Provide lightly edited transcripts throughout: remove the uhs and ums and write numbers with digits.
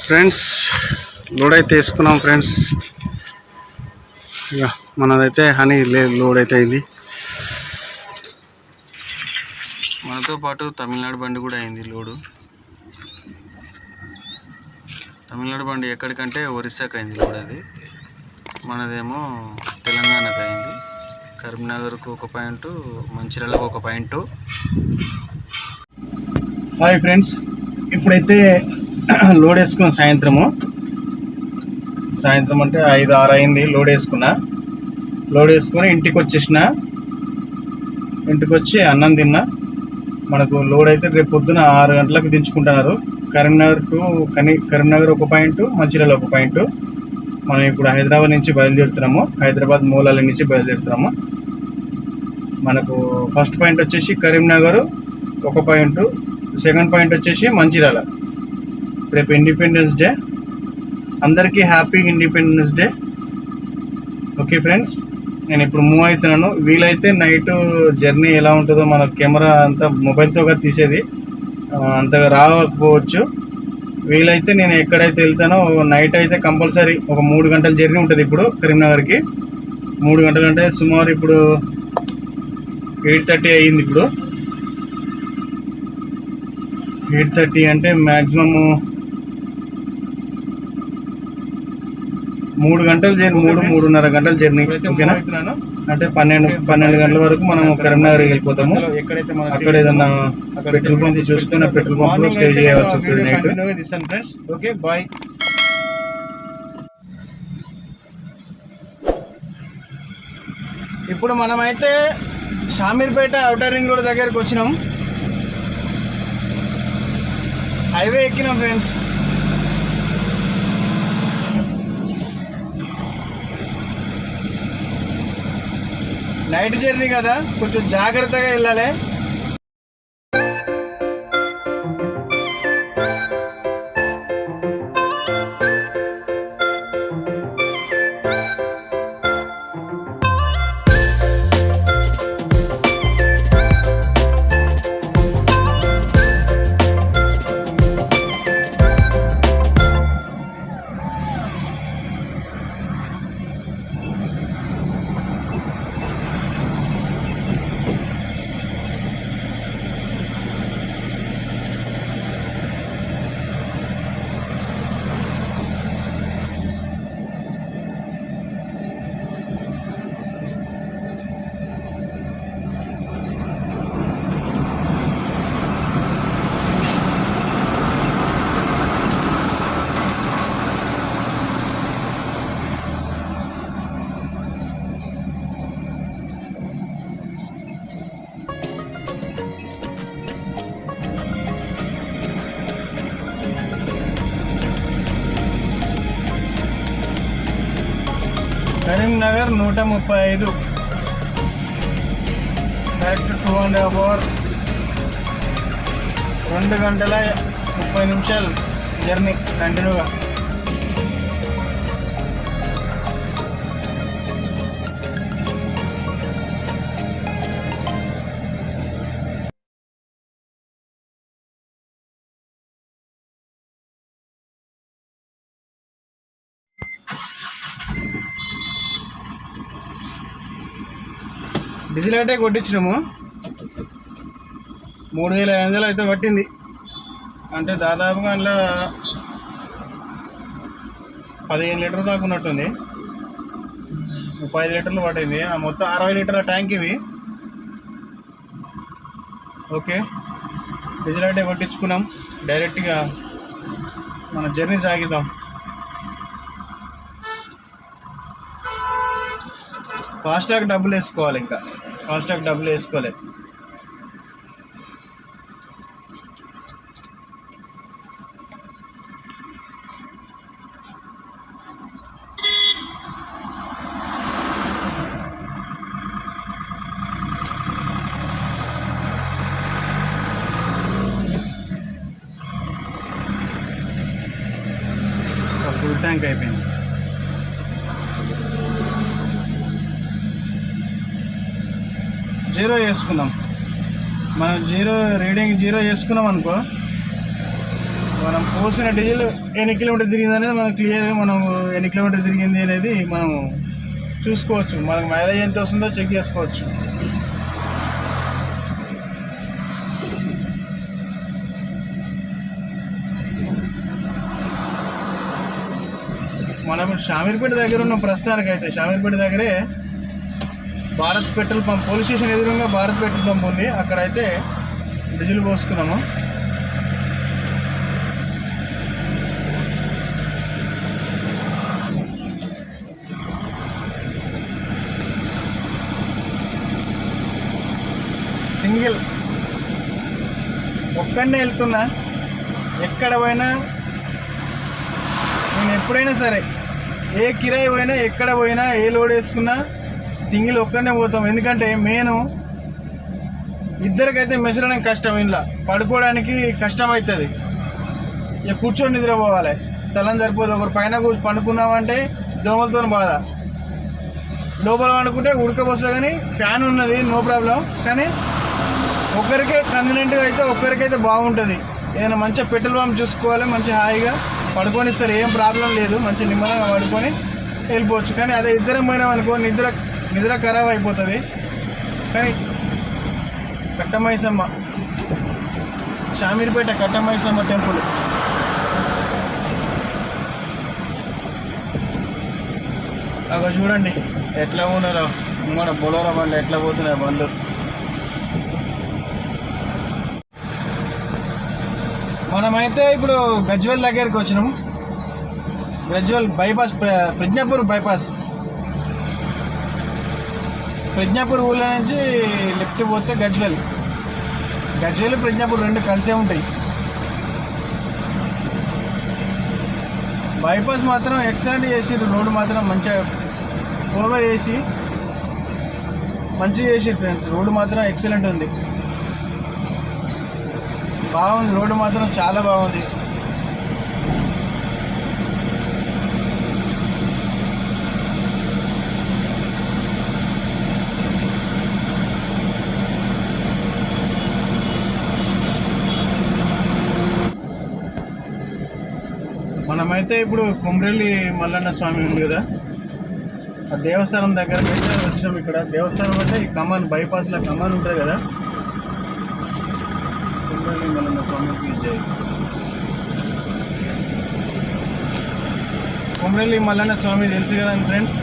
Friends load అయితే వేసుకున్నాం friends. ఇక మనదైతే హనీ లోడ్ అయితే అయింది. మనతో పాటు తమిళనాడు బండి కూడా అయింది లోడు. తమిళనాడు బండి ఎక్కడికంటే ఒరిస్సాకి అయింది లోడ్. అది మనదేమో తెలంగాణకు అయింది. కరీంనగర్కు ఒక పాయింట్, మంచిర్యాలకు ఒక పాయింట్. హాయ్ ఫ్రెండ్స్, ఇప్పుడైతే లోడ్ వేసుకున్నాం. సాయంత్రం అంటే 5-6 అయింది. లోడ్ వేసుకుని ఇంటికి వచ్చేసిన. ఇంటికి వచ్చి అన్నం తిన్నా. మనకు లోడ్ అయితే రేపు పొద్దున 6 గంటలకు దించుకుంటున్నారు. కరీంనగర్ ఒక పాయింట్, మంచిర్యాల ఒక పాయింట్. మనం ఇప్పుడు హైదరాబాద్ నుంచి బయలుదేరుతున్నాము. హైదరాబాద్ మూలాల నుంచి బయలుదేరుతున్నాము. మనకు ఫస్ట్ పాయింట్ వచ్చేసి కరీంనగర్ ఒక పాయింట్, సెకండ్ పాయింట్ వచ్చేసి మంచిర్యాల. రేపు ఇండిపెండెన్స్ డే. అందరికీ happy independence day. Okay friends, నేను ఇప్పుడు మూవ్ అవుతున్నాను. వీలైతే నైట్ జర్నీ ఎలా ఉంటుందో, మన కెమెరా అంతా మొబైల్తో తీసేది అంతగా రాకపోవచ్చు. వీలైతే నేను ఎక్కడైతే వెళ్తానో నైట్ అయితే కంపల్సరీ ఒక 3 గంటల జర్నీ ఉంటుంది. ఇప్పుడు కరీంనగర్కి 3 గంటలు అంటే సుమారు ఇప్పుడు 8:30 అయ్యింది. ఇప్పుడు 8:30 అంటే మ్యాక్సిమము 3 గంటల జర్నీ, 3-3.5 గంటల జర్నీ. ఓకేనా? అంటే 12 గంటల వరకు మనం కరీంనగర్కి వెళ్ళిపోతాము. అక్కడ ఏదన్నా పెట్రోల్ పంప్ చూసుకుని పెట్రోల్ పంప్లో స్టే చేయవలసి వస్తుంది నైట్. ఇస్తాను ఫ్రెండ్స్. Okay, bye. ఇప్పుడు మనమైతే షామీర్పేట ఔటర్ రింగ్ రోడ్ దగ్గరకు వచ్చినాం. హైవే ఎక్కినాం ఫ్రెండ్స్. నైట్ జర్నీ కదా, కొంచెం జాగ్రత్తగా వెళ్ళాలి. కరీంనగర్ 135, కరెక్ట్ 2.5 hours, 2 గంటల 30 నిమిషాలు జర్నీ కంటిన్యూగా. డీజిల్ అయితే కొట్టించినాము. 3,500 అయితే పట్టింది. అంటే దాదాపుగా అందులో 15 లీటర్లు దాకా ఉన్నట్టుంది. 35 లీటర్లు పట్టింది. ఆ మొత్తం 60 లీటర్ల ట్యాంక్ ఇది. ఓకే, డీజిల్ అయితే కొట్టించుకున్నాం. డైరెక్ట్గా మన జర్నీ సాగిద్దాం. ఫాస్టాగ్ డబ్బులు వేసుకోవాలి. ఇంకా ఫాస్టాగ్ డబ్బులు వేసుకోవాలి. ఫుల్ ట్యాంక్ అయిపోయింది. జీరో చేసుకుందాం. మనం జీరో రీడింగ్ జీరో చేసుకున్నాం అనుకో, మనం పోసిన డీజిల్ ఎన్ని కిలోమీటర్ తిరిగింది అనేది మనం క్లియర్గా మనం ఎన్ని కిలోమీటర్ తిరిగింది అనేది మనం చూసుకోవచ్చు. మనకు మైలేజ్ ఎంత వస్తుందో చెక్ చేసుకోవచ్చు. మనం షామీర్పేట దగ్గర ఉన్న ప్రస్తుతానికి అయితే షామీర్పేట దగ్గరే Bharat petrol pump, police station ఎదురుగా భారత్ పెట్రోల్ పంప్ ఉంది. అక్కడైతే డీజిల్ పోసుకున్నాము. సింగిల్ ఒక్కడనే వెళ్తున్నా. ఎక్కడ పోయినా నేను ఎప్పుడైనా సరే ఏ కిరాయి పోయినా ఎక్కడ పోయినా ఏ లోడ్ వేసుకున్నా సింగిల్ ఒక్కడనే పోతాం. ఎందుకంటే మెయిన్ ఇద్దరికైతే మెసలడం కష్టం, ఇంట్లో పడుకోవడానికి కష్టం అవుతుంది. ఇక కూర్చొని నిద్రపోవాలి, స్థలం సరిపోదు. ఒకరు పైన పండుకుందామంటే దోమలతో బాధ, లోపల పండుకుంటే ఉడకపోస్తుంది. కానీ ఫ్యాన్ ఉన్నది నో ప్రాబ్లం. కానీ ఒకరికే కన్వీనియంట్గా అయితే ఒక్కరికైతే బాగుంటుంది. ఏదైనా మంచిగా పెట్రోల్ పంప్ చూసుకోవాలి, మంచి హాయిగా పడుకొని ఇస్తారు, ఏం ప్రాబ్లం లేదు. మంచి నిమ్మలంగా పడుకొని వెళ్ళిపోవచ్చు. కానీ అదే ఇద్దరం పోయినాం అనుకో నిద్ర ఖరాబ్ అయిపోతుంది. కానీ కట్టమైసమ్మ, షామీర్పేట కట్టమైసమ్మ టెంపుల్ అక్కడ చూడండి ఎట్లా ఉన్నారో. మన బొలోరా బండ్లు ఎట్లా పోతున్నాయి బండ్లు. మనమైతే ఇప్పుడు గజ్వెల్ దగ్గరికి వచ్చినాము. గజ్వెల్ బైపాస్, ప్రజ్ఞాపూర్ ఊళ్ళో నుంచి లెఫ్ట్ పోతే గజ్వెల్ ప్రజ్ఞాపూర్ రెండు కలిసే ఉంటాయి. బైపాస్ మాత్రం ఎక్సలెంట్ చేసిర్రు. రోడ్డు మాత్రం మంచిగా ఓవర్ చేసి మంచిగా చేసిర్రు ఫ్రెండ్స్. రోడ్డు మాత్రం ఎక్సలెంట్ ఉంది, బాగుంది. రోడ్డు మాత్రం చాలా బాగుంది. మనమైతే ఇప్పుడు కొమ్రెల్లి మల్లన్న స్వామి ఉంది కదా, ఆ దేవస్థానం దగ్గరకు అయితే వచ్చినాం. ఇక్కడ దేవస్థానం అంటే ఈ కమాన్, బైపాస్లో కమాన్ ఉంటుంది కదా, కొమ్రెల్లి మల్లన్న స్వామికి జై. కొమ్రెల్లి మల్లన్న స్వామి తెలుసు కదండి ఫ్రెండ్స్.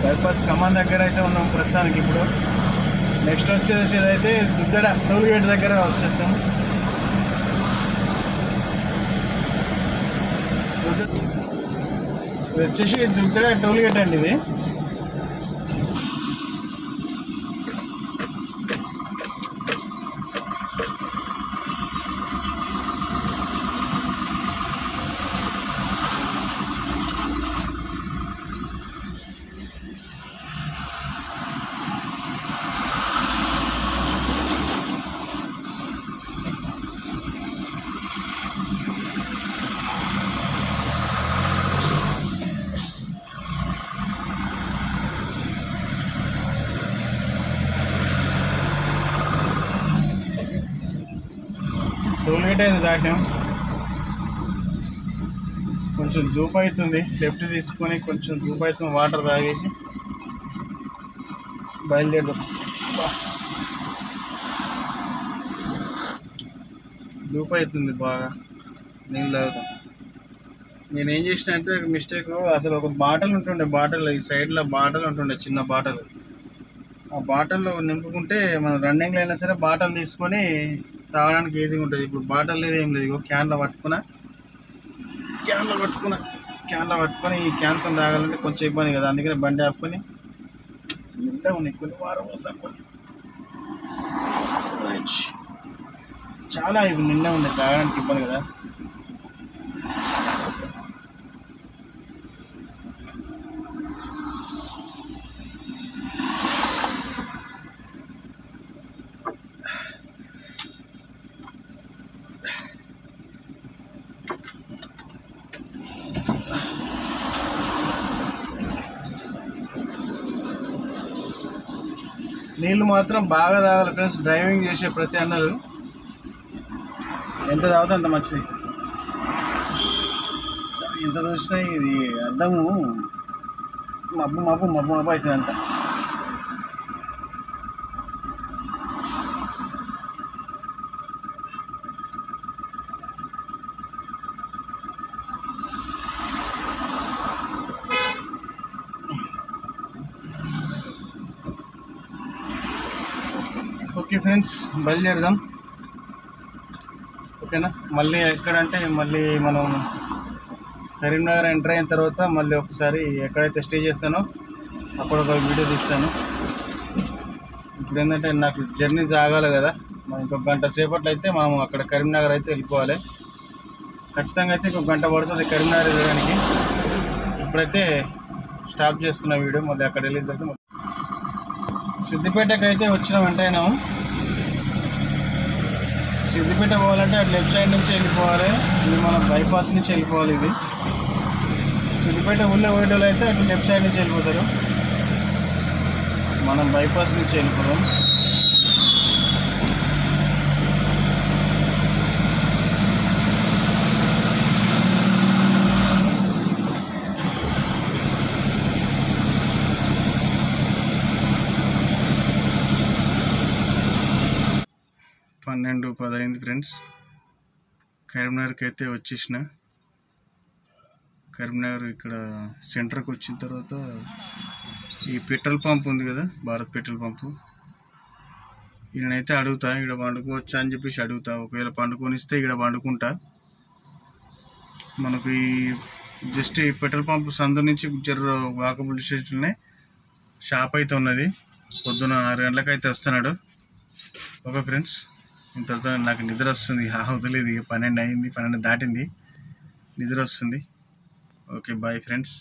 బైపాస్ కమాన్ దగ్గర అయితే ఉన్నాం ప్రస్తుతానికి. ఇప్పుడు నెక్స్ట్ వచ్చేసి అయితే దుద్దడ టోల్గేట్ దగ్గర వచ్చేస్తాం. ఇది వచ్చేసి దుద్దడ టోల్గేట్ అండి. ఇది టోల్గేట్ అయితే దాటాం. కొంచెం ధూప అవుతుంది, లెఫ్ట్ తీసుకొని కొంచెం ధూప అవుతుంది, వాటర్ తాగేసి బయలుదేరదాం. ధూప అవుతుంది బాగా, నీళ్ళు తాగుతాం. నేనేం చేసిన అంటే మిస్టేక్, అసలు ఒక బాటిల్ ఉంటుండే, ఈ సైడ్లో బాటిల్ ఉంటుండే, చిన్న బాటిల్. ఆ బాటిల్లో నింపుకుంటే మనం రన్నింగ్లో అయినా సరే బాటిల్ తీసుకొని తాగడానికి ఈజీగా ఉంటుంది. ఇప్పుడు బాటిల్ లేదు, ఏం లేదు. ఇగో క్యాన్లో పట్టుకుని ఈ క్యాన్తో తాగాలంటే కొంచెం ఇబ్బంది కదా. అందుకని బండి ఆపుకొని నిండా ఉన్నాయి కొన్ని వారం వస్తాం. చాలా ఇప్పుడు నిండా ఉన్నాయి, తాగడానికి ఇబ్బంది కదా. నీళ్ళు మాత్రం బాగా తాగాలి ఫ్రెండ్స్. డ్రైవింగ్ చేసే ప్రతి అన్నలు ఎంత తాగితే అంత మంచిది. ఎంత చూసినా ఇది అద్దము మబ్బు మబ్బు మబ్బు మబ్బు అవుతుంది అంత. ఓకే ఫ్రెండ్స్, బయలుదేరదాం. ఓకేనా. మళ్ళీ ఎక్కడంటే మళ్ళీ మనం కరీంనగర్ ఎంటర్ అయిన తర్వాత మళ్ళీ ఒకసారి ఎక్కడైతే స్టే చేస్తానో అక్కడ ఒక వీడియో తీస్తాను. ఇప్పుడు ఏంటంటే నాకు జర్నీ సాగాలి కదా, మనం ఇంకొక గంట సేపట్లో అయితే మనం అక్కడ కరీంనగర్ అయితే వెళ్ళిపోవాలి. ఖచ్చితంగా అయితే ఇంకొక గంట పడుతుంది కరీంనగర్ వెళ్ళడానికి. ఇప్పుడైతే స్టాప్ చేస్తున్న వీడియో. మళ్ళీ అక్కడ వెళ్ళిన తర్వాత సిద్దిపేటకి అయితే వచ్చిన వెంటనే సిద్దిపేట పోవాలంటే అటు లెఫ్ట్ సైడ్ నుంచి వెళ్ళిపోవాలి. ఇది మనం బైపాస్ నుంచి వెళ్ళిపోవాలి. ఇది సిద్దిపేట ఊళ్ళో పోయేటోళ్ళు అయితే అటు లెఫ్ట్ సైడ్ నుంచి వెళ్ళిపోతారు. మనం బైపాస్ నుంచి వెళ్ళిపోదాం. పన్నెండు 10 అయింది ఫ్రెండ్స్. కరీంనగర్కి అయితే వచ్చేసిన. కరీంనగర్ ఇక్కడ సెంటర్కి వచ్చిన తర్వాత ఈ పెట్రోల్ పంప్ ఉంది కదా, భారత్ పెట్రోల్ పంపు, ఈయనైతే అడుగుతా ఇక్కడ పండుకోవచ్చా అని చెప్పేసి అడుగుతా. ఒకవేళ పండుకొనిస్తే ఇక్కడ పండుకుంటా. మనకు ఈ జస్ట్ ఈ పెట్రోల్ పంప్ సందు నుంచి వాకబుల్ డిస్టెన్స్లోనే షాప్ అయితే ఉన్నది. పొద్దున 6 గంటలకు అయితే వస్తున్నాడు. ఓకే ఫ్రెండ్స్, ఇంతతో నాకు నిద్ర వస్తుంది. వదిలేదు, 12 అయింది, 12 దాటింది, నిద్ర వస్తుంది. Okay, bye friends.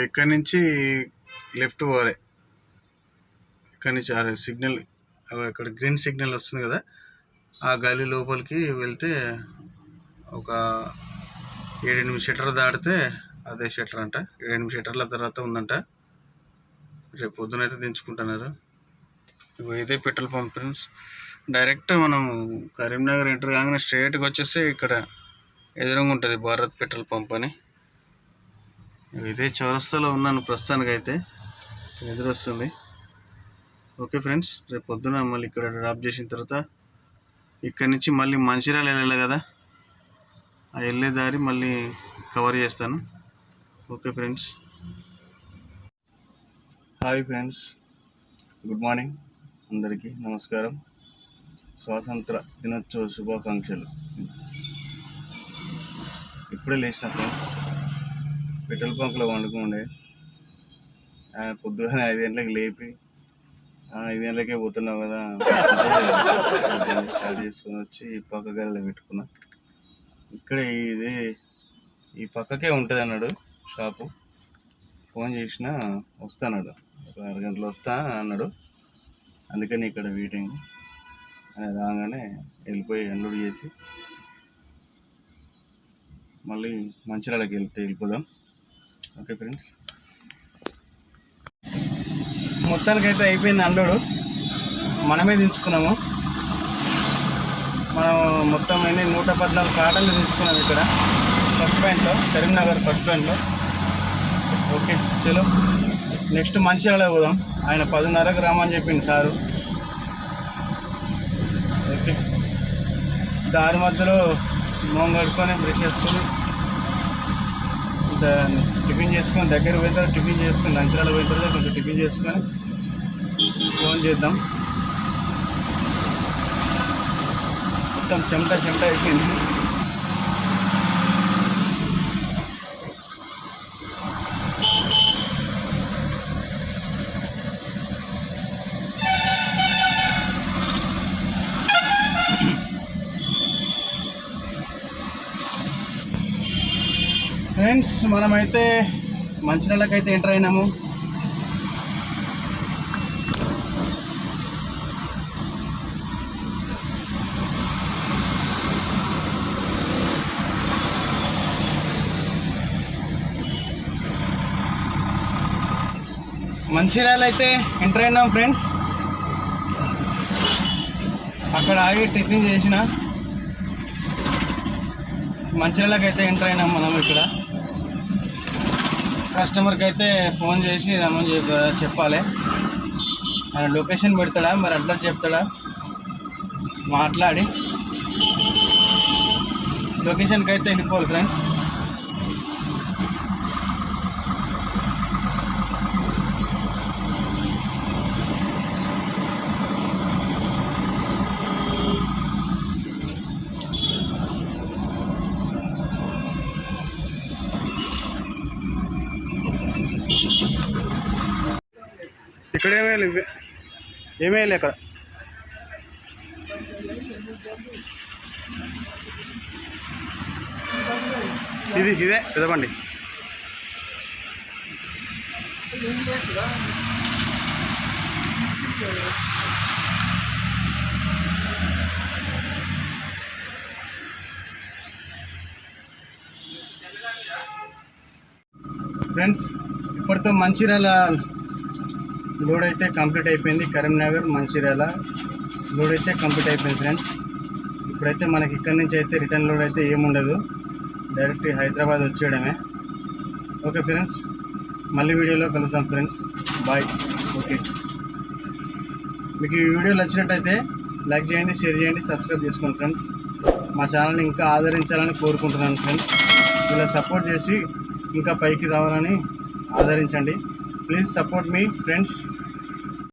ఇక్కడి నుంచి లెఫ్ట్ పోవాలి. ఇక్కడి నుంచి సిగ్నల్, ఇక్కడ గ్రీన్ సిగ్నల్ వస్తుంది కదా, ఆ గల్లీ లోపలికి వెళ్తే ఒక 7-8 షట్టర్లు దాటితే అదే షట్టర్ అంట. 7-8 షట్టర్ల తర్వాత ఉందంట. రేపు పొద్దునైతే దించుకుంటున్నారు. ఇదే పెట్రోల్ పంప్ ఫ్రెండ్స్. డైరెక్ట్ మనం కరీంనగర్ ఎంటర్ కాగానే స్ట్రైట్గా వచ్చేస్తే ఇక్కడ ఎదురుగా ఉంటుంది భారత్ పెట్రోల్ పంప్ అని. ఇదే చౌరస్తాలో ఉన్నాను ప్రస్తుతానికి అయితే, ఎదురు వస్తుంది. ఓకే ఫ్రెండ్స్, రేపు పొద్దున మళ్ళీ ఇక్కడ డ్రాప్ చేసిన తర్వాత ఇక్కడి నుంచి మళ్ళీ మంచిర్యాల వెళ్ళాలి కదా, ఆ వెళ్ళే దారి మళ్ళీ కవర్ చేస్తాను. Okay friends. Hi friends, good morning, అందరికీ నమస్కారం. స్వాతంత్ర దినోత్సవ శుభాకాంక్షలు. ఇప్పుడే లేచిన ఫ్రెండ్స్, పెట్రోల్ బంక్లో వండుకుండే. పొద్దుగానే 5 గంటలకు లేపి 5 గంటలకే పోతున్నావు కదా స్టార్ట్ చేసుకొని వచ్చి పక్క గదిలో పెట్టుకున్నా. ఇక్కడ ఈ పక్కకే ఉంటుంది అన్నాడు షాపు. ఫోన్ చేసినా వస్తాడు, ఒక 6 గంటలు వస్తా అన్నాడు. అందుకని ఇక్కడ వెయిటింగ్. రాగానే వెళ్ళిపోయి అన్లోడ్ చేసి మళ్ళీ మంచిర్యాలకి వెళ్ళిపోదాం. ఓకే ఫ్రెండ్స్, మొత్తానికైతే అయిపోయింది అన్లోడ్. మనమే దించుకున్నాము. మనం మొత్తం 114 కార్టన్లు దించుకున్నాం ఇక్కడ ఫస్ట్ పాయింట్లో, కరీంనగర్ ఫస్ట్ పాయింట్లో. ఓకే చలో, నెక్స్ట్ మంచిర్యాల పోదాం. ఆయన 10:30కి రామని చెప్పింది సారు. ఓకే, దారి మధ్యలో మొహం కడుక్కొని బ్రష్ చేసుకొని టిఫిన్ చేసుకొని దగ్గర పోయిన తర్వాత టిఫిన్ చేసుకొని మంచిర్యాల పోయిన తర్వాత కొంచెం టిఫిన్ చేసుకొని ఫోన్ చేద్దాం. మొత్తం చెమట అయిపోయింది. ఫ్రెండ్స్, మనమైతే మంచిర్యాలకైతే ఎంటర్ అయినాము. మంచిర్యాల అయితే ఎంటర్ అయినాం ఫ్రెండ్స్. అక్కడ ఆగి టిఫిన్ చేసిన మంచిర్యాలకి అయితే ఎంటర్ అయినాం మనం. ఇక్కడ కస్టమర్కి అయితే ఫోన్ చేసి రమ్మని చెప్పాలి. ఆయన లొకేషన్ పెడతాడా మరి అడ్రస్ చెప్తాడా మాట్లాడి లొకేషన్కి అయితే వెళ్ళిపోవాలి ఫ్రెండ్స్. ఇక్కడ ఏమేయాలి అక్కడ ఇదే పెద్దబండి. ఫ్రెండ్స్ ఇప్పటితో మంచిర్యాల లోడ్ అయితే కంప్లీట్ అయిపోయింది. కరీంనగర్ మంచిర్యాల లోడ్ అయితే కంప్లీట్ అయిపోయింది ఫ్రెండ్స్. ఇప్పుడైతే మనకి ఇక్కడి నుంచి అయితే రిటర్న్ లోడ్ అయితే ఏముండదు, డైరెక్ట్ హైదరాబాద్ వచ్చేయడమే. ఓకే ఫ్రెండ్స్, మళ్ళీ వీడియోలో కలుద్దాం ఫ్రెండ్స్. బాయ్. ఓకే, మీకు ఈ వీడియో నచ్చినట్టయితే లైక్ చేయండి, షేర్ చేయండి, సబ్స్క్రైబ్ చేసుకోండి ఫ్రెండ్స్. మా ఛానల్ని ఇంకా ఆదరించాలని కోరుకుంటున్నాను ఫ్రెండ్స్. ఇలా సపోర్ట్ చేసి ఇంకా పైకి రావాలని ఆదరించండి. Please support me friends.